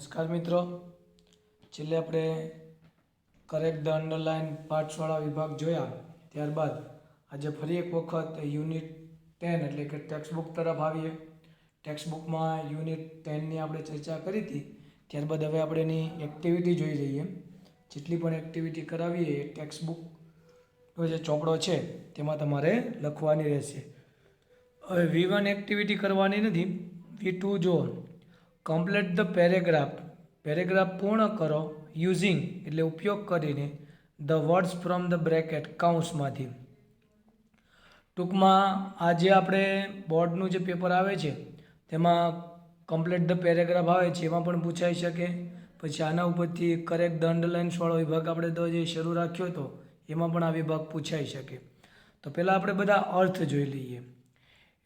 નમસ્કાર મિત્રો, છેલ્લે આપણે કરેક્ટ ધ અંડરલાઇન પાર્ટ્સવાળા વિભાગ જોયા. ત્યારબાદ આજે ફરી એક વખત યુનિટ 10 એટલે કે ટેક્સ્ટબુક તરફ આવીએ. ટેક્સ્ટબુકમાં યુનિટ 10ની આપણે ચર્ચા કરી હતી. ત્યારબાદ હવે આપણે એની એક્ટિવિટી જોઈ લઈએ. જેટલી પણ એક્ટિવિટી કરાવીએ એ ટેક્સ્ટબુકનો જે ચોપડો છે તેમાં તમારે લખવાની રહેશે. હવે V1 એક્ટિવિટી કરવાની નથી. V2 જો કમ્પ્લીટ ધ પેરેગ્રાફ પૂર્ણ કરો યુઝિંગ એટલે ઉપયોગ કરીને the words from the bracket કૌંસમાંથી. ટૂંકમાં આ જે આપણે બોર્ડનું જે પેપર આવે છે તેમાં કમ્પ્લીટ ધ પેરેગ્રાફ આવે છે, એમાં પણ પૂછાઈ શકે. પછી આના ઉપરથી કરેક્ટ ધ અંડરલાઇન્સવાળો વિભાગ આપણે તો જે શરૂ રાખ્યો હતો એમાં પણ આ વિભાગ પૂછાઈ શકે. તો પહેલાં આપણે બધા અર્થ જોઈ લઈએ.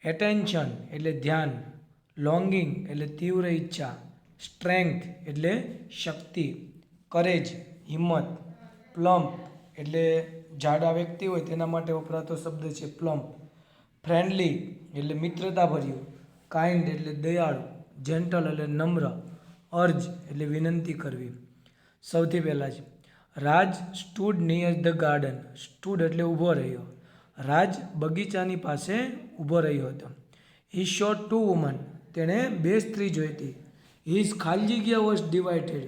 એટેન્શન એટલે ધ્યાન, લોંગિંગ એટલે તીવ્ર ઈચ્છા, સ્ટ્રેન્થ એટલે શક્તિ, કરેજ હિંમત, પ્લમ્પ એટલે જાડા વ્યક્તિ હોય તેના માટે વપરાતો શબ્દ છે પ્લમ્પ, ફ્રેન્ડલી એટલે મિત્રતાભર્યું, કાઇન્ડ એટલે દયાળુ, જેન્ટલ એટલે નમ્ર, અર્જ એટલે વિનંતી કરવી. સૌથી પહેલાં જ Raj stood near the garden. Stood એટલે ઊભો રહ્યો. રાજ બગીચાની પાસે ઊભો રહ્યો હતો. He saw two woman. તેણે બે સ્ત્રી જોઈ હતી. હિઝ ખાલી જગ્યા વોઝ ડિવાઇડેડ.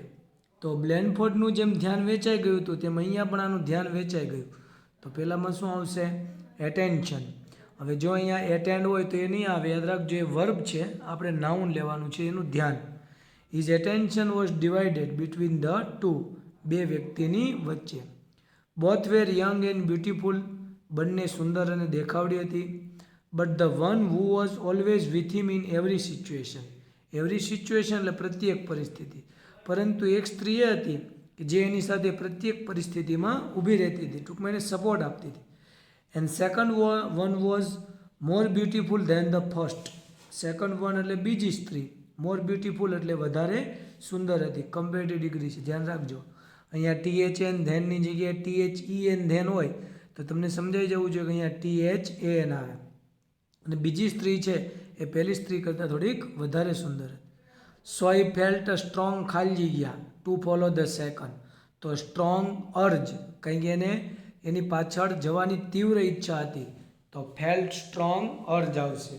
તો બ્લેનફોર્ડનું જેમ ધ્યાન વેચાઈ ગયું હતું તેમ અહીંયા પણ આનું ધ્યાન વેચાઈ ગયું. તો પહેલાંમાં શું આવશે? એટેન્શન. હવે જો અહીંયા એટેન્ડ હોય તો એ નહીં આવે, યાદ રાખજો. એ વર્બ છે, આપણે નાઉન લેવાનું છે, એનું ધ્યાન. His attention was divided between the two. બે વ્યક્તિની વચ્ચે. Both were young and beautiful. બંને સુંદર અને દેખાવડી હતી. But the one who was always with him in every situation. Every situation એટલે પ્રત્યેક પરિસ્થિતિ. પરંતુ એક સ્ત્રી એ હતી કે જે એની સાથે પ્રત્યેક પરિસ્થિતિમાં ઊભી રહેતી હતી, ટૂંકમાં એને સપોર્ટ આપતી હતી. And second one was more beautiful than the first. Second one એટલે બીજી સ્ત્રી. મોર બ્યુટીફુલ એટલે વધારે સુંદર હતી. કમ્પેરેટિવ ડિગ્રી છે, ધ્યાન રાખજો. અહીંયા THN ધેનની જગ્યાએ THEN ધેન હોય તો તમને સમજાઈ જવું જોઈએ કે અહીંયા THAN આવે. અને બીજી સ્ત્રી છે એ પહેલી સ્ત્રી કરતાં થોડીક વધારે સુંદર. સો હી ફેલ્ટ સ્ટ્રોંગ ખાલી જગ્યા ટુ ફોલો ધ સેકન્ડ. તો સ્ટ્રોંગ અર્જ, કંઈક એને એની પાછળ જવાની તીવ્ર ઈચ્છા હતી, તો ફેલ્ટ સ્ટ્રોંગ અર્જ આવશે.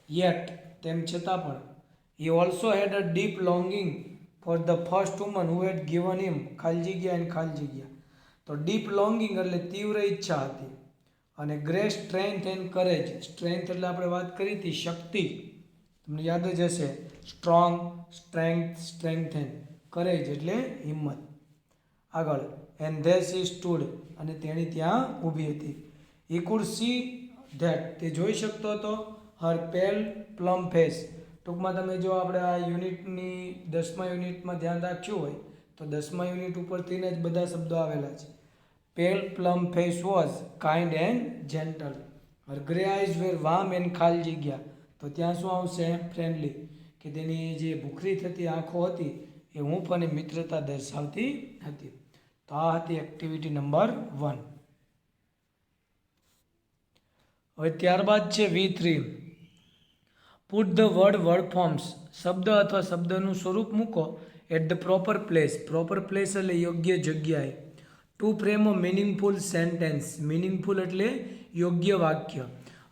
યેટ તેમ છતાં પણ. He also had a deep longing for the first woman who had given him ખાલી જગ્યા એન્ડ ખાલી જગ્યા. તો ડીપ લોંગિંગ એટલે તીવ્ર ઈચ્છા હતી. અને great strength and courage. Strength એટલે આપણે વાત કરી હતી શક્તિ, તમને યાદ જ હશે. Strong, strength, સ્ટ્રેન્થેન. કરેજ એટલે હિંમત. આગળ એન્ડ ધેર શી સ્ટૂડ. અને તેણી ત્યાં ઊભી હતી. He could C that. તે જોઈ શકતો હતો. હર પેલ પ્લમ ફેસ. ટૂંકમાં તમે જો આપણે આ યુનિટની 10મા યુનિટમાં ધ્યાન રાખ્યું હોય તો 10મા યુનિટ ઉપરથી જ બધા શબ્દો આવેલા છે. Pale plump face was kind and gentle. Her grey eyes were warm and ખાલી જગ્યા. તો ત્યાં શું આવશે? ફ્રેન્ડલી. કે તેની જે ભૂખરી થતી આંખો હતી એ હૂંફ અને મિત્રતા દર્શાવતી હતી. તો આ હતી એક્ટિવિટી નંબર 1. હવે ત્યારબાદ છે V3. Put the word forms. શબ્દ અથવા શબ્દનું સ્વરૂપ મૂકો at the proper place. Proper place એટલે યોગ્ય જગ્યાએ. To frame a meaningful sentence. Meaningful એટલે યોગ્ય વાક્ય.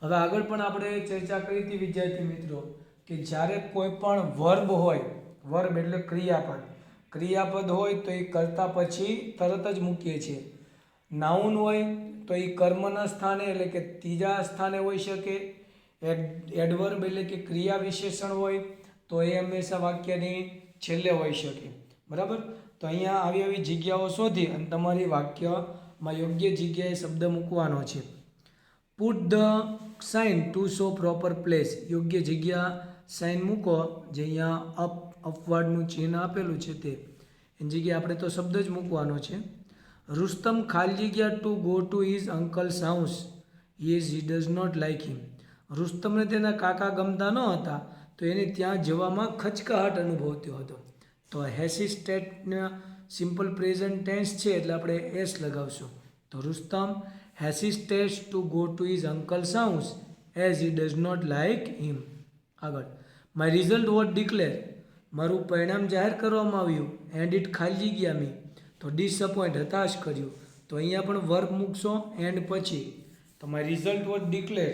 હવે આગળ પણ આપણે ચર્ચા કરી હતી વિદ્યાર્થી મિત્રો કે જ્યારે કોઈ પણ વર્બ હોય, વર્બ એટલે ક્રિયાપદ, ક્રિયાપદ હોય તો એ કરતા પછી તરત જ મૂકીએ છીએ. નાઉન હોય તો એ કર્મના સ્થાને એટલે કે ત્રીજા સ્થાને હોઈ શકે. એડવર્બ એટલે કે ક્રિયા વિશેષણ હોય તો એ હંમેશા વાક્યની છેલ્લે હોઈ શકે. બરાબર? તો અહીંયા આવી આવી જગ્યાઓ શોધી અને તમારી વાક્યમાં યોગ્ય જગ્યાએ શબ્દ મૂકવાનો છે. Put the sine to show proper place. યોગ્ય જગ્યા સાઇન મૂકો, જે અહીંયા અપવર્ડનું ચિહ્ન આપેલું છે તે. એની જગ્યાએ આપણે તો શબ્દ જ મૂકવાનો છે. રુસ્તમ ખાલી જગ્યા to go to his uncle's house as he does not like him. રુસ્તમને તેના કાકા ગમતા ન હતા તો એને ત્યાં જવામાં ખચકાહટ અનુભવતો હતો. તો હેસિસ્ટેટના સિમ્પલ પ્રેઝન્ટ ટેન્સ છે એટલે આપણે એસ લગાવશું. તો Rustam hesitates to go to his uncle's house as he does not like him. આગળ માય રિઝલ્ટ વોટ ડિક્લેર. મારું પરિણામ જાહેર કરવામાં આવ્યું એન્ડ ઇટ ખાલી જગ્યા મી, તો ડિસઅપોઇન્ટ હતાશ કર્યું, તો અહીંયા પણ વર્બ મૂકશો એન્ડ પછી. તો માય રિઝલ્ટ વોઝ ડિક્લેર,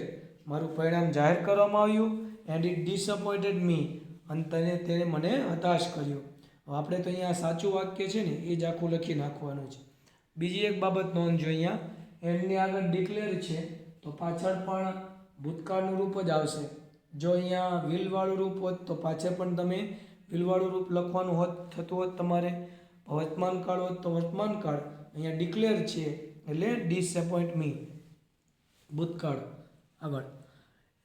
મારું પરિણામ જાહેર કરવામાં આવ્યું એન્ડ ઇટ ડિસઅપોઇન્ટેડ મી, અને તેને મને હતાશ કર્યો. હવે આપણે તો અહીંયા સાચું વાક્ય છે ને એ જ આખું લખી નાખવાનું છે. બીજી એક બાબત નોંધજો, અહીંયા એન્ડની આગળ ડિક્લેર છે તો પાછળ પણ ભૂતકાળનું રૂપ જ આવશે. જો અહીંયા વિલવાળું રૂપ હોત તો પાછળ પણ તમે વિલવાળું રૂપ લખવાનું થતું હોત તમારે. વર્તમાન કાળ હોત તો વર્તમાન કાળ. અહીંયા ડિક્લેર છે એટલે ડિસએપોઇન્ટ મી, ભૂતકાળ. આગળ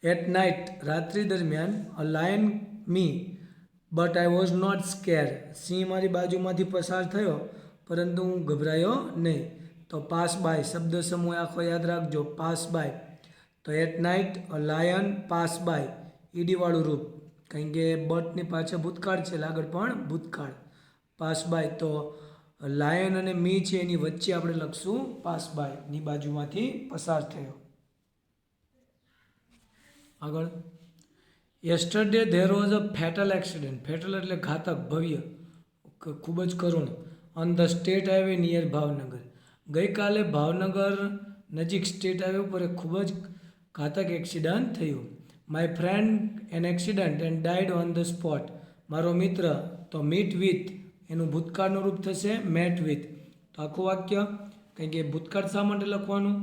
એટ નાઇટ, રાત્રિ દરમિયાન, a lion me but I was not scare, સિંહ મારી બાજુમાંથી પસાર થયો પરંતુ હું ગભરાયો નહીં. તો પાસ બાય શબ્દ સમૂહ આખો યાદ રાખજો, પાસ બાય. તો at night a lion pass by, ઈડીવાળું રૂપ, કારણ કે બટની પાછળ ભૂતકાળ છે એટલે આગળ પણ ભૂતકાળ. પાસ બાય, તો લાયન અને મી છે એની વચ્ચે આપણે લખશું પાસ બાય, ની બાજુમાંથી પસાર થયો. આગળ yesterday there was a fatal accident, fatal એટલે ઘાતક, ભવ્ય, ખૂબ જ કરુણ, on the state highway near Bhavnagar. ગઈકાલે ભાવનગર નજીક સ્ટેટ હાઈવે પર એક ખૂબ જ ઘાતક એક્સિડન્ટ થયું. My friend N accident and died on the spot, મારો મિત્ર, તો મીટ વિથ એનું ભૂતકાળનું રૂપ થશે મેટ વિથ. તો આખું વાક્ય, કારણ કે ભૂતકાળ શા માટે લખવાનું,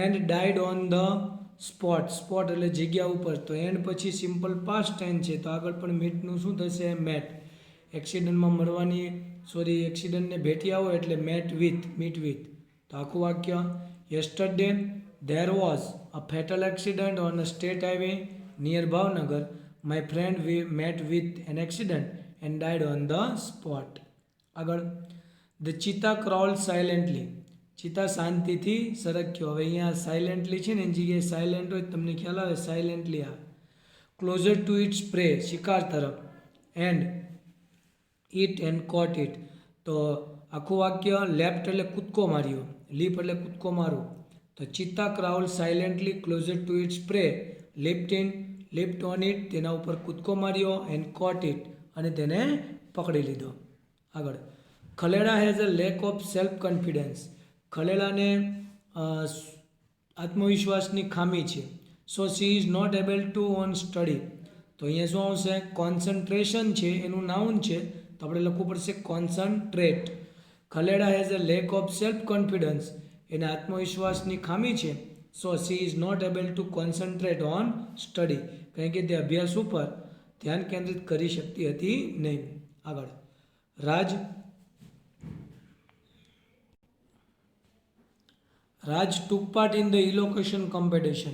and died on the spot, spot એટલે જગ્યા ઉપર, તો એન્ડ પછી સિમ્પલ પાસ્ટ ટેન્સ છે તો આગળ પણ મીટનું શું થશે મેટ. એક્સિડન્ટમાં એક્સિડન્ટને ભેટી આવો એટલે મેટ વિથ, મીટ વિથ. તો આખું વાક્ય, yesterday there was a fatal accident on a state highway near Bhavnagar, my friend met with an accident and died on the spot. આગળ ધ ચીતા ક્રોલ સાયલેન્ટલી, ચિત્તા શાંતિથી સરક્યો. હવે અહીંયા સાયલેન્ટલી છે ને એની જગ્યાએ સાયલેન્ટ હોય તમને ખ્યાલ આવે, સાયલેન્ટલી આ. ક્લોઝર ટુ ઇટ્સ પ્રે, શિકાર તરફ, and it and caught it. તો આખું વાક્ય લેફ્ટ એટલે કૂદકો માર્યો, લીપ એટલે કૂદકો મારવું. તો cheetah crawl silently closer to its prey, lift on it, તેના ઉપર કૂદકો માર્યો, એન્ડ કોટ ઇટ, અને તેને પકડી લીધો. આગળ Khaleda has a lack of self confidence, ખલેલાને આત્મવિશ્વાસની ખામી છે. So she is not able to on study, તો અહીંયા શું આવશે, કોન્સન્ટ્રેશન છે એનું નાઉન છે તો આપણે લખવું પડશે concentrate. Khaleda has a lack of self confidence, એને આત્મવિશ્વાસની ખામી છે. So she is not able to concentrate on study, કારણ કે તે અભ્યાસ ઉપર ધ્યાન કેન્દ્રિત કરી શકતી હતી નહીં. આગળ Raj took part in the elocution competition.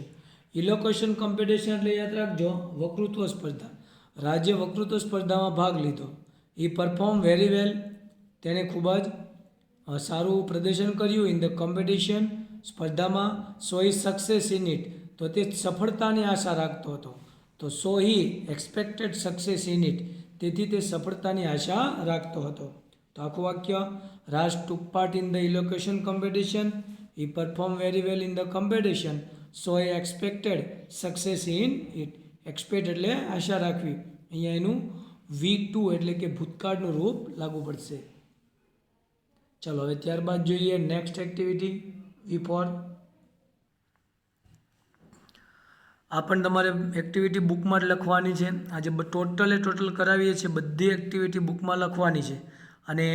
Elocution competition એટલે યાદ રાખજો વક્તૃત્વ સ્પર્ધા. રાજે વક્તૃત્વ સ્પર્ધામાં ભાગ લીધો. એ પરફોર્મ વેરી વેલ, તેણે ખૂબ જ સારું પ્રદર્શન કર્યું. ઇન ધ કોમ્પિટિશન, સ્પર્ધામાં. સો હી સક્સેસ ઇન ઇટ, તો તે સફળતાની આશા રાખતો હતો. તો સો હી એક્સપેક્ટેડ સક્સેસ ઇન ઇટ, તેથી તે સફળતાની આશા રાખતો હતો. તો આખું વાક્ય, રાજ took part in the elocution competition, he performed very well in the competition, so he expected success in it. Expect એટલે આશા રાખવી, અહીંયા એનું V2 એટલે કે ભૂતકાળનું રૂપ લાગુ પડશે. ચાલો હવે ત્યારબાદ જોઈએ નેક્સ્ટ એક્ટિવિટી V4. આ પણ તમારે એક્ટિવિટી બુકમાં જ લખવાની છે. આજે ટોટલ કરાવીએ છીએ બધી એક્ટિવિટી બુકમાં લખવાની છે, અને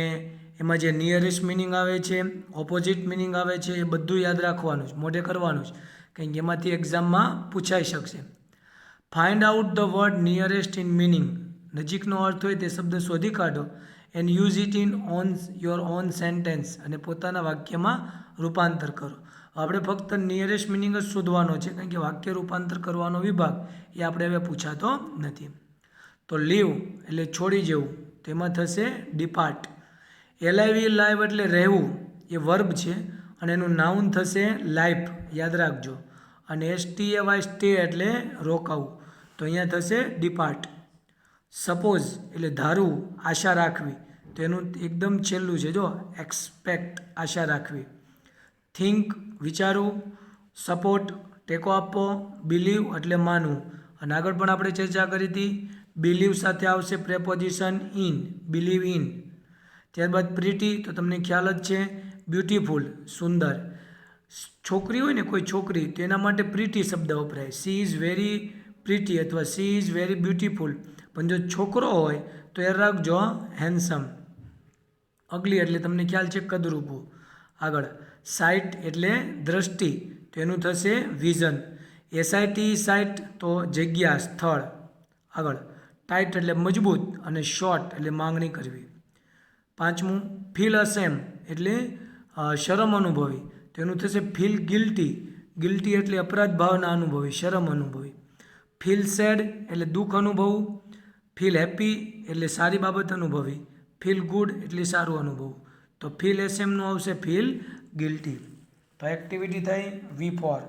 એમાં જે નિયરેસ્ટ મિનિંગ આવે છે, ઓપોઝિટ મિનિંગ આવે છે, એ બધું યાદ રાખવાનું છે, મોઢે કરવાનું છે, કારણ કે એમાંથી એક્ઝામમાં પૂછાઈ શકશે. Find out the word nearest in meaning, નજીકનો અર્થ હોય તે શબ્દ શોધી કાઢો. And use it in your own sentence, અને પોતાના વાક્યમાં રૂપાંતર કરો. આપણે ફક્ત નિયરેસ્ટ મિનિંગ જ શોધવાનો છે, કારણ કે વાક્ય રૂપાંતર કરવાનો વિભાગ એ આપણે હવે પૂછાતો નથી. તો લીવ એટલે છોડી જવું, તેમાં થશે ડિપાર્ટ. લાઈવ એટલે રહેવું, એ વર્બ છે, અને એનું નાઉન થશે લાઈફ, યાદ રાખજો. અને સ્ટે એટલે રોકાવું, તો અહીંયા થશે ડિપાર્ટ. સપોઝ એટલે ધારવું, આશા રાખવી, તો એનું એકદમ છેલ્લું છે જો એક્સપેક્ટ, આશા રાખવી. થિંક વિચારવું, સપોર્ટ ટેકો આપવો, બિલીવ એટલે માનવું. અને આગળ પણ આપણે ચર્ચા કરી હતી બિલીવ સાથે આવશે પ્રેપોઝિશન ઇન, બિલીવ ઇન. ત્યારબાદ પ્રીટી તો તમને ખ્યાલ જ છે, બ્યુટીફુલ, સુંદર. છોકરી હોય ને કોઈ છોકરી તો એના માટે પ્રીટી શબ્દ વપરાય, સી ઇઝ વેરી પ્રીટી અથવા સી ઇઝ વેરી બ્યુટીફુલ. પણ જો છોકરો હોય તો એ રાખજો હેન્ડસમ. અગલી એટલે તમને ખ્યાલ છે કદરૂપું. આગળ સાઇટ એટલે દ્રષ્ટિ તો એનું થશે વિઝન. એસઆઈટી સાઇટ તો જગ્યા, સ્થળ. આગળ ટાઈટ એટલે મજબૂત અને શોર્ટ એટલે માંગણી કરવી. પાંચમું ફીલ અસેમ એટલે શરમ અનુભવી તો એનું થશે ફીલ ગિલ્ટી. ગિલ્ટી એટલે અપરાધ ભાવના અનુભવી, શરમ અનુભવી. ફીલ સેડ એટલે દુઃખ અનુભવવું. ફીલ હેપી એટલે સારી બાબત અનુભવી. ફીલ ગુડ એટલે સારું અનુભવવું. તો ફીલ એસેમનું આવશે ફીલ ગિલ્ટી. તો એક્ટિવિટી થઈ V4.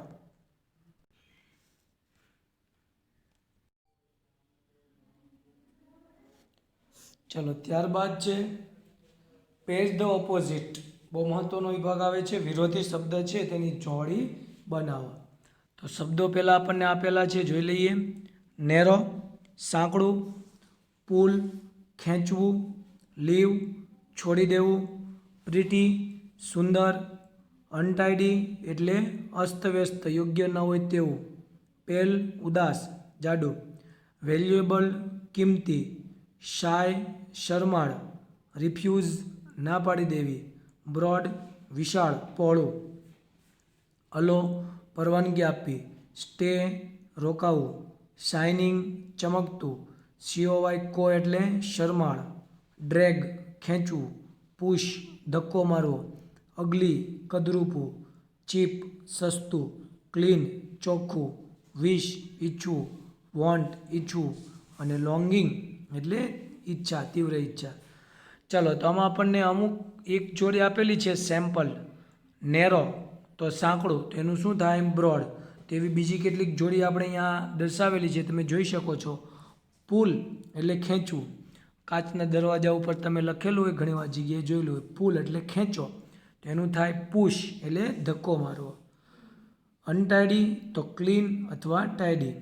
ચલો ત્યારબાદ છે પેજ ધ ઓપોઝિટ. બહુ મહત્વનો વિભાગ આવે છે, વિરોધી શબ્દ છે તેની જોડી બનાવો. તો શબ્દો પહેલાં આપણને આપેલા છે, જોઈ લઈએ. નેરો, સાંકડું. પુલ, ખેંચવું. લીવ, છોડી દેવું. પ્રીટી, સુંદર. અનટાઈડી એટલે અસ્તવ્યસ્ત, યોગ્ય ન હોય તેવું. પેલ, ઉદાસ, જાડું. વેલ્યુએબલ, કિંમતી. શાય, શરમાળ. રિફ્યુઝ, ના પાડી દેવી. બ્રોડ, વિશાળ, પહોળું. અલો, પરવાનગી આપવી. સ્ટે, રોકાવું. શાઇનિંગ, ચમકતું. COY કો એટલે શરમાળ. ડ્રેગ, ખેંચવું. પુશ, ધક્કો મારવો. અગલી, કદરૂપું. ચીપ, સસ્તું. ક્લીન, ચોખ્ખું. વિશ, ઈચ્છવું. વોન્ટ, ઈચ્છવું. અને લોંગિંગ એટલે ઈચ્છા, તીવ્ર ઈચ્છા. ચાલો તો આમાં આપણને અમુક એક જોડી આપેલી છે સેમ્પલ. નેરો તો સાંકડું તો એનું શું થાય બ્રોડ. તેવી બીજી કેટલીક જોડી આપણે અહીંયા દર્શાવેલી છે, તમે જોઈ શકો છો. પુલ એટલે ખેંચવું. કાચના દરવાજા ઉપર તમે લખેલું હોય, ઘણી વાર જગ્યાએ જોયેલું હોય, પુલ એટલે ખેંચો તો એનું થાય પુશ એટલે ધક્કો મારવો. અનટાઈડી તો ક્લીન અથવા ટાઈડી,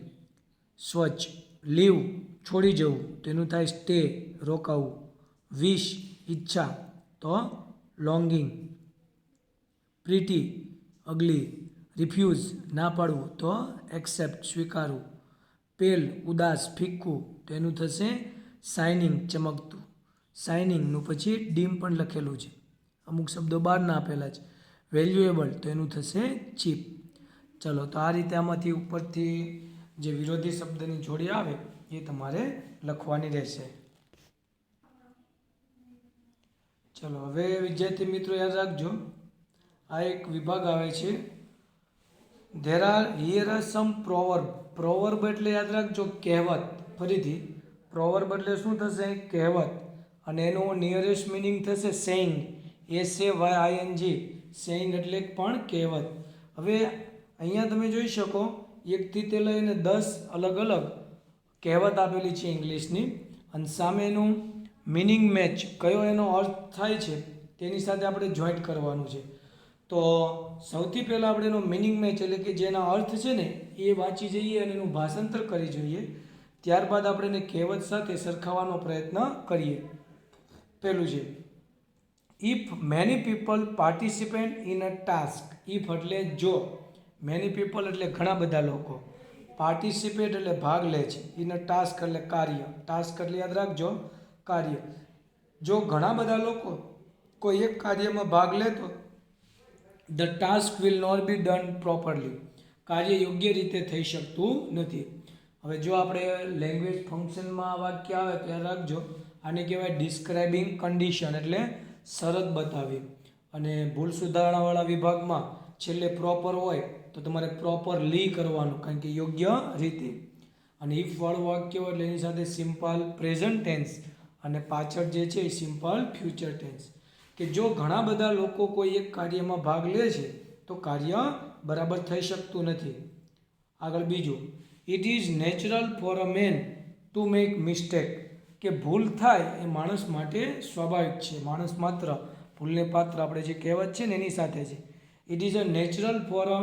સ્વચ્છ. લીવ, છોડી જવું તો એનું થાય સ્ટે, રોકાવું. વિશ, ઈચ્છા તો લોંગિંગ. પ્રીટી, અગલી. રિફ્યુઝ, ના પાડવું તો એક્સેપ્ટ, સ્વીકારવું. પેલ, ઉદાસ, ફિક્કું તો એનું થશે શાઇનિંગ, ચમકતું. શાઇનિંગનું પછી ડીમ પણ લખેલું છે, અમુક શબ્દો બહારના આપેલા છે. વેલ્યુએબલ તો એનું થશે ચીપ. ચલો તો આ રીતે આમાંથી ઉપરથી જે વિરોધી શબ્દની જોડી આવે એ તમારે લખવાની રહેશે. ચલો હવે વિદ્યાર્થી મિત્રો યાદ રાખજો, આ એક વિભાગ આવે છે. Here are some proverb. Proverb એટલે યાદ રાખજો કહેવત. ફરીથી પ્રોવર્બ એટલે શું થશે કહેવત, અને એનું નિયરેસ્ટ મિનિંગ થશે સેઇંગ, SAYING. સેઇંગ એટલે પણ કહેવત. હવે અહીંયા તમે જોઈ શકો 1 થી તે લઈને 10 અલગ અલગ કહેવત આપેલી છે ઇંગ્લિશની, અને સામે એનું મિનિંગ મેચ, કયો એનો અર્થ થાય છે તેની સાથે આપણે જોઈન્ટ કરવાનું છે. તો સૌથી પહેલાં આપણે એનો મિનિંગ મેચ એટલે કે જેના અર્થ છે ને એ વાંચી જઈએ અને એનું ભાષાંતર કરી જોઈએ. ત્યારબાદ આપણે એને કહેવત સાથે સરખાવવાનો પ્રયત્ન કરીએ. પહેલું છે if many people participate in a task. If એટલે જો, મેની પીપલ એટલે ઘણા બધા લોકો, પાર્ટિસિપેટ એટલે ભાગ લે છે, ઇન અ ટાસ્ક એટલે કાર્ય, ટાસ્ક એટલે યાદ રાખજો કાર્ય. જો ઘણા બધા લોકો કોઈ એક કાર્યમાં ભાગ લે તો the task will not be done properly. કાર્ય યોગ્ય રીતે થઈ શકતું નથી. હવે જો આપણે લેંગ્વેજ ફંક્શનમાં વાક્ય આવે તો યાદ રાખજો, આને કહેવાય ડિસ્ક્રાઇબિંગ કન્ડિશન એટલે શરત બતાવી. અને ભૂલ સુધારણાવાળા વિભાગમાં છેલ્લે પ્રોપર હોય તો તમારે પ્રોપરલી કરવાનું, કારણ કે યોગ્ય રીતે. અને ઇફ વાળું વાક્ય હોય એટલે એની સાથે સિમ્પલ પ્રેઝન્ટ ટેન્સ અને પાછળ જે છે એ સિમ્પલ ફ્યુચર ટેન્સ. કે જો ઘણા બધા લોકો કોઈ એક કાર્યમાં ભાગ લે છે તો કાર્ય બરાબર થઈ શકતું નથી. આગળ બીજું, it is natural for a man to make mistake. કે ભૂલ થાય એ માણસ માટે સ્વાભાવિક છે, માણસ માત્ર ભૂલને પાત્ર, આપણે જે કહેવત છે ને એની સાથે છે. It is a natural for a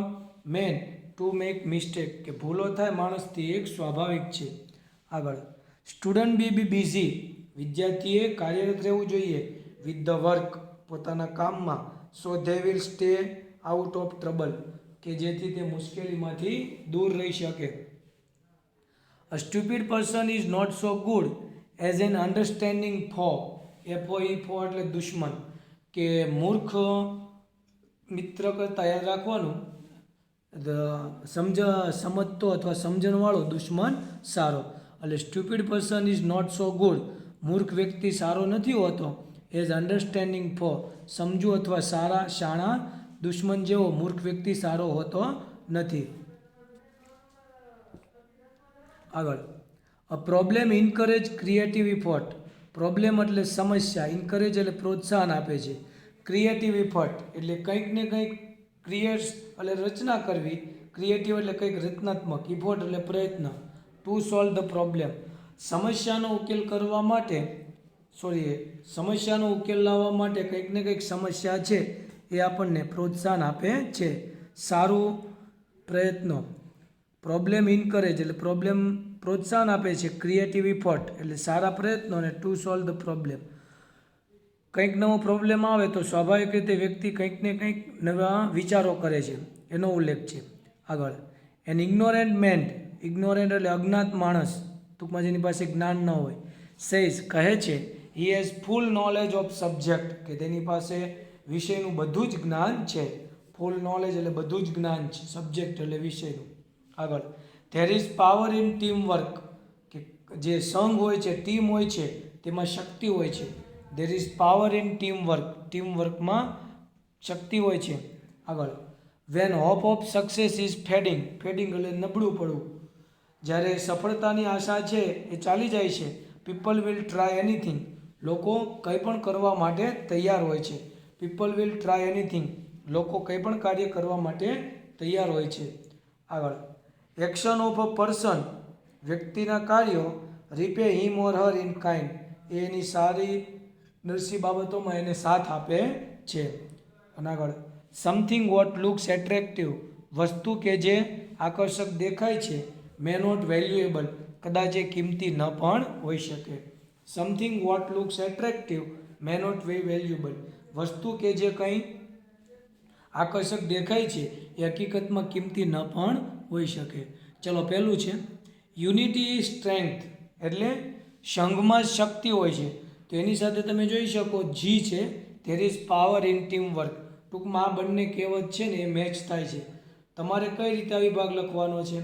man to make mistake. કે ભૂલો થાય માણસથી એક સ્વાભાવિક છે. આગળ સ્ટુડન્ટ બી બિઝી, વિદ્યાર્થીએ કાર્યરત રહેવું જોઈએ. વિથ ધ વર્ક, પોતાના કામમાં. So they will stay out of trouble, કે જેથી તે મુશ્કેલીમાંથી દૂર રહી શકે. A stupid person is not so good as an understanding foe. Foe એટલે દુશ્મન, કે મૂર્ખ મિત્ર કરતાં યાદ રાખવાનું, સમજતો અથવા સમજણવાળો દુશ્મન સારો. એટલે stupid person is not so good, મૂર્ખ વ્યક્તિ સારો નથી હોતો. એઝ અન્ડરસ્ટેન્ડિંગ ફો, સમજુ અથવા સારા શાણા દુશ્મન જેવો મૂર્ખ વ્યક્તિ સારો હોતો નથી. આગળ, a problem encourage creative effort. Problem એટલે સમસ્યા, ઇન્કરેજ એટલે પ્રોત્સાહન આપે છે, ક્રિએટિવ ઇફર્ટ એટલે કંઈક ને કંઈક ક્રિએટ્સ એટલે રચના કરવી, ક્રિએટિવ એટલે કંઈક રચનાત્મક, ઇફોર્ટ એટલે પ્રયત્ન. ટુ સોલ્વ ધ પ્રોબ્લેમ, સમસ્યાનો ઉકેલ કરવા માટે સમસ્યાનો ઉકેલ લાવવા માટે કંઈક ને કંઈક સમસ્યા છે એ આપણને પ્રોત્સાહન આપે છે, સારું પ્રયત્નો. પ્રોબ્લેમ ઇન્કરેજ એટલે પ્રોબ્લેમ પ્રોત્સાહન આપે છે, ક્રિએટિવ ઇફોર્ટ એટલે સારા પ્રયત્નો, અને ટુ સોલ્વ ધ પ્રોબ્લેમ. કંઈક નવો પ્રોબ્લેમ આવે તો સ્વાભાવિક રીતે વ્યક્તિ કંઈક ને કંઈક નવા વિચારો કરે છે, એનો ઉલ્લેખ છે. આગળ, એન ઇગ્નોરન્ટ મેન, ઇગ્નોરન્ટ એટલે અજ્ઞાત માણસ, ટૂંકમાં જેની પાસે જ્ઞાન ન હોય. સેઝ કહે છે, he has full knowledge of subject, કે તેની પાસે વિષયનું બધું જ જ્ઞાન છે. ફૂલ નોલેજ એટલે બધું જ જ્ઞાન છે, સબ્જેક્ટ એટલે વિષયનું. આગળ, there is power in team work, કે જે સંઘ હોય છે, ટીમ હોય છે, તેમાં શક્તિ હોય છે. There is power in team work, team વર્કમાં શક્તિ હોય છે. આગળ, when hope of success is fading, fading એટલે નબળું પડવું, જ્યારે સફળતાની આશા છે એ ચાલી જાય છે. પીપલ વિલ ટ્રાય એનીથિંગ, લોકો કંઈ પણ કરવા માટે તૈયાર હોય છે. પીપલ વિલ ટ્રાય એનીથિંગ, લોકો કંઈ પણ કાર્ય કરવા માટે તૈયાર હોય છે. આગળ, એક્શન ઓફ અ પર્સન, વ્યક્તિના કાર્યો, repay him or her in kind, એ એની સારી નરસી બાબતોમાં એને સાથ આપે છે. અને આગળ, સમથિંગ વોટ લુક્સ એટ્રેક્ટિવ, વસ્તુ કે જે આકર્ષક દેખાય છે, મે નોટ વેલ્યુએબલ, કદાચ એ કિંમતી ન પણ હોઈ શકે. Something what looks attractive may not valuable, વસ્તુ કે જે કંઈ આકર્ષક દેખાય છે એ હકીકતમાં કિંમતી ન પણ હોઈ શકે. ચલો, પહેલું છે યુનિટી ઇઝ સ્ટ્રેન્થ, એટલે સંઘમાં શક્તિ હોય છે. તો એની સાથે તમે જોઈ શકો જી છે, there is power in team work. ટૂંકમાં આ બંને કહેવત છે ને એ મેચ થાય છે. તમારે કઈ રીતે આ વિભાગ લખવાનો છે?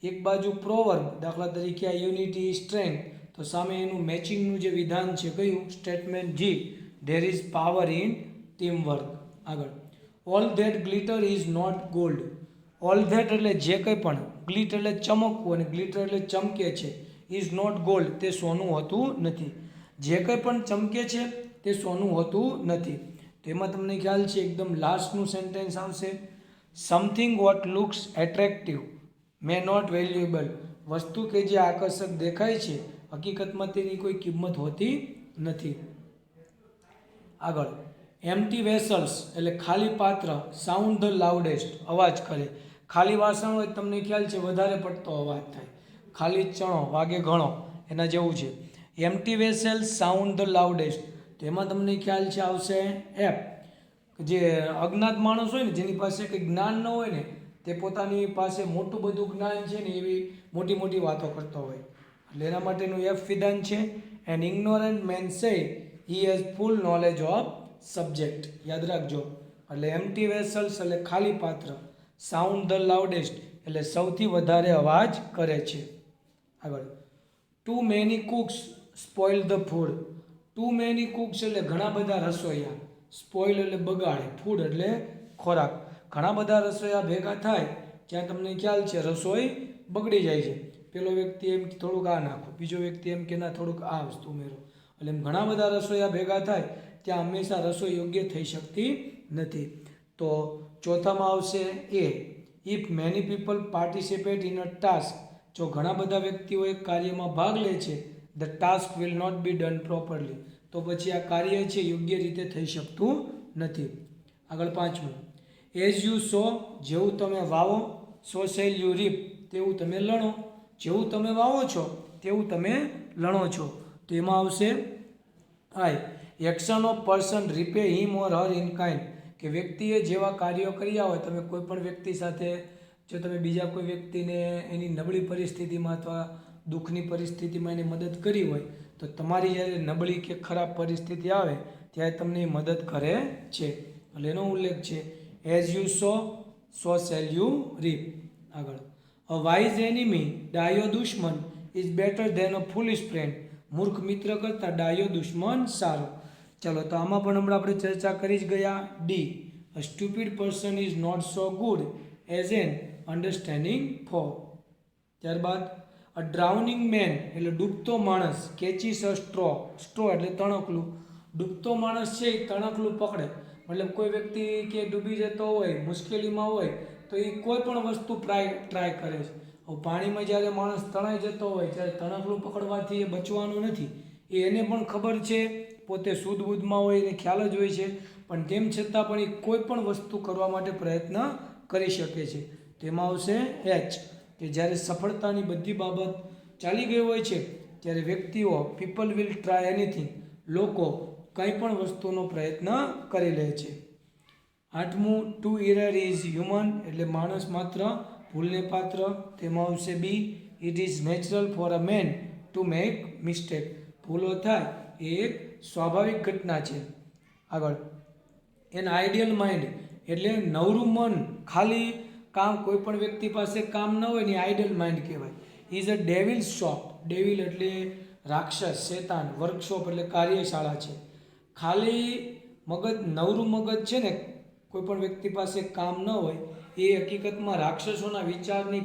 એક બાજુ પ્રોવર્બ, દાખલા તરીકે આ યુનિટી ઇઝ સ્ટ્રેન્થ, તો સામે એનું મેચિંગનું જે વિધાન છે કયું? Statement G, there is power in team work. આગળ, all that glitter is not gold. All that એટલે જે કંઈ પણ, ગ્લિટ એટલે ચમકવું અને ગ્લિટર એટલે ચમકે છે, ઇઝ નોટ ગોલ્ડ તે સોનું હોતું નથી. જે કંઈ પણ ચમકે છે તે સોનું હોતું નથી. તો એમાં તમને ખ્યાલ છે એકદમ લાસ્ટનું સેન્ટેન્સ આવશે, something what looks attractive may not valuable, વસ્તુ કે જે આકર્ષક દેખાય છે હકીકતમાં તેની કોઈ કિંમત હોતી નથી. આગળ, એમ્પ્ટી વેસલ્સ એટલે ખાલી પાત્ર, સાઉન્ડ ધ લાઉડેસ્ટ અવાજ કરે. ખાલી વાસણ હોય તમને ખ્યાલ છે વધારે પડતો અવાજ થાય, ખાલી ચણો વાગે ઘણો, એના જેવું છે. એમ્પ્ટી વેસલ્સ સાઉન્ડ ધ લાઉડેસ્ટ, તો એમાં તમને ખ્યાલ છે આવશે એપ. જે અજ્ઞાત માણસ હોય ને, જેની પાસે કંઈ જ્ઞાન ન હોય ને, તે પોતાની પાસે મોટું બધું જ્ઞાન છે ને એવી મોટી મોટી વાતો કરતો હોય, એટલે એના માટેનું એફ વિધાન છે. એન ઇગ્નોરન્ટ મેન સે he has full knowledge of subject, યાદ રાખજો. એટલે એમ્પ્ટી વેસલ્સ એટલે ખાલી પાત્ર, સાઉન્ડ ધ લાઉડેસ્ટ એટલે સૌથી વધારે અવાજ કરે છે. આગળ, too many cooks spoil the food. Too many cooks એટલે ઘણા બધા રસોઈયા, સ્પોઇલ એટલે બગાડે, ફૂડ એટલે ખોરાક. ઘણા બધા રસોઈયા ભેગા થાય ત્યાં તમને ખ્યાલ છે રસોઈ બગડી જાય છે. પેલો વ્યક્તિ એમ કે થોડુંક આ નાખો, બીજો વ્યક્તિ એમ કે ના થોડુંક આ વસ્તુ ઉમેરો, એટલે એમ ઘણા બધા રસોઈયા ભેગા થાય ત્યાં હંમેશા રસોઈ યોગ્ય થઈ શકતી નથી. તો ચોથામાં આવશે A, if many people participate in a task, જો ઘણા બધા વ્યક્તિઓ એક કાર્યમાં ભાગ લે છે, the task will not be done properly, તો પછી આ કાર્ય છે યોગ્ય રીતે થઈ શકતું નથી. આગળ, પાંચમું, એઝ યુ સો, જેવું તમે વાવો, સો શેલ યુ રીપ, તેવું તમે લણો. જેવું તમે વાવો છો તેવું તમે લણો છો. તો એમાં આવશે I. Action of person repay him or her in kind, કે વ્યક્તિએ જેવા કાર્યો કર્યા હોય, તમે કોઈ પણ વ્યક્તિ સાથે જો તમે બીજા કોઈ વ્યક્તિને એની નબળી પરિસ્થિતિમાં અથવા દુઃખની પરિસ્થિતિમાં એની મદદ કરી હોય, તો તમારી જ્યારે નબળી કે ખરાબ પરિસ્થિતિ આવે ત્યારે તમને એ મદદ કરે છે. એટલે એનો ઉલ્લેખ છે. As you sow shall you reap. આગળ, અ વાઇઝ એનિમી ડાયો દુશ્મન is better than a foolish friend, મૂર્ખ મિત્ર કરતાં ડાયો દુશ્મન સારો. ચાલો, તો આમાં પણ હમણાં આપણે ચર્ચા કરી જ ગયા. D, a stupid person is not so good as an understanding foe. ત્યારબાદ, અ ડ્રાઉનિંગ મેન એટલે ડૂબતો માણસ કેચીસ અ સ્ટ્રો એટલે તણકલું. ડૂબતો માણસ છે એ તણકલું પકડે, મતલબ કોઈ વ્યક્તિ કે ડૂબી જતો હોય, મુશ્કેલીમાં હોય, તો એ કોઈ પણ વસ્તુ ટ્રાય કરે છે. હવે પાણીમાં જ્યારે માણસ તણાઈ જતો હોય ત્યારે તણકલું પકડવાથી એ બચવાનું નથી. એને પણ ખબર છે, પોતે શુદ્ધ બુદ્ધમાં હોય એને ખ્યાલ જ હોય છે, પણ તેમ છતાં પણ એ કોઈ પણ વસ્તુ કરવા માટે પ્રયત્ન કરી શકે છે. તેમાં આવશે એચ, કે જ્યારે સફળતાની બધી બાબત ચાલી ગઈ હોય છે ત્યારે વ્યક્તિઓ પીપલ વિલ ટ્રાય એનીથિંગ, લોકો કંઈ પણ વસ્તુનો પ્રયત્ન કરી લે છે. આઠમું, ટુ એરર ઇઝ હ્યુમન એટલે માણસ માત્ર ભૂલને પાત્ર. તેમાં આવશે B, it is natural for a man to make mistake, ભૂલો થાય એ એક સ્વાભાવિક ઘટના છે. આગળ, એન આઈડિયલ માઇન્ડ એટલે નવરું મન, ખાલી કામ, કોઈ પણ વ્યક્તિ પાસે કામ ન હોય ને આઈડિયલ માઇન્ડ કહેવાય. Is a devil shop, devil એટલે રાક્ષસ, શેતાન. વર્કશોપ એટલે કાર્યશાળા છે. ખાલી મગજ, નવરું મગજ છે ને, કોઈ પણ વ્યક્તિ પાસે કામ ન હોય એ હકીકતમાં રાક્ષસોના વિચારની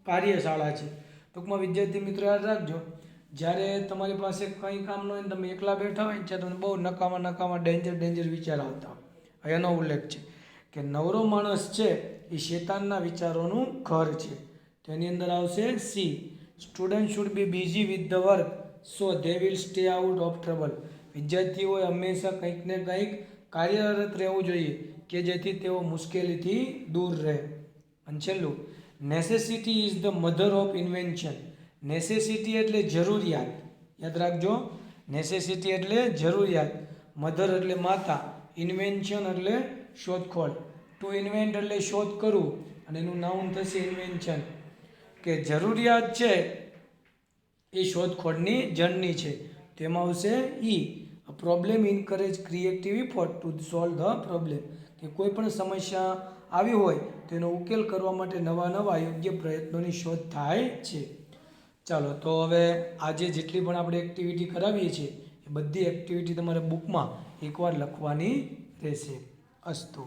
કાર્યશાળા છે. ટૂંકમાં વિદ્યાર્થી મિત્રો યાદ રાખજો, જ્યારે તમારી પાસે કંઈ કામ ન હોય ને તમે એકલા બેઠા હોય ને ત્યારે તમને બહુ નકામા ડેન્જર વિચાર આવતા હોય. એનો ઉલ્લેખ છે કે નવરો માણસ છે એ શેતાનના વિચારોનું ઘર છે. તેની અંદર આવશે C, student should be busy with the work so they will stay out of trouble, વિદ્યાર્થીઓએ હંમેશા કંઈક ને કંઈક કાર્યરત રહેવું જોઈએ કે જેથી તેઓ મુશ્કેલીથી દૂર રહે. અને છેલ્લું, necessity is the mother of invention, necessity એટલે જરૂરિયાત, યાદ રાખજો. નેસેસિટી એટલે જરૂરિયાત, મધર એટલે માતા, ઇન્વેન્શન એટલે શોધખોળ. ટુ ઇન્વેન્ટ એટલે શોધ કરવું અને એનું નાઉન થશે ઇન્વેન્શન, કે જરૂરિયાત છે એ શોધખોળની જર્ની છે. તેમાં આવશે E, a problem encourage creative effort to solve the problem, કે કોઈ પણ સમસ્યા આવી હોય તેનો ઉકેલ કરવા માટે નવા યોગ્ય પ્રયત્નોની શોધ થાય છે. ચાલો, તો હવે આજે જેટલી પણ આપણે એક્ટિવિટી કરાવીએ છીએ એ બધી એક્ટિવિટી તમારે બુકમાં એકવાર લખવાની રહેશે. અસ્તુ.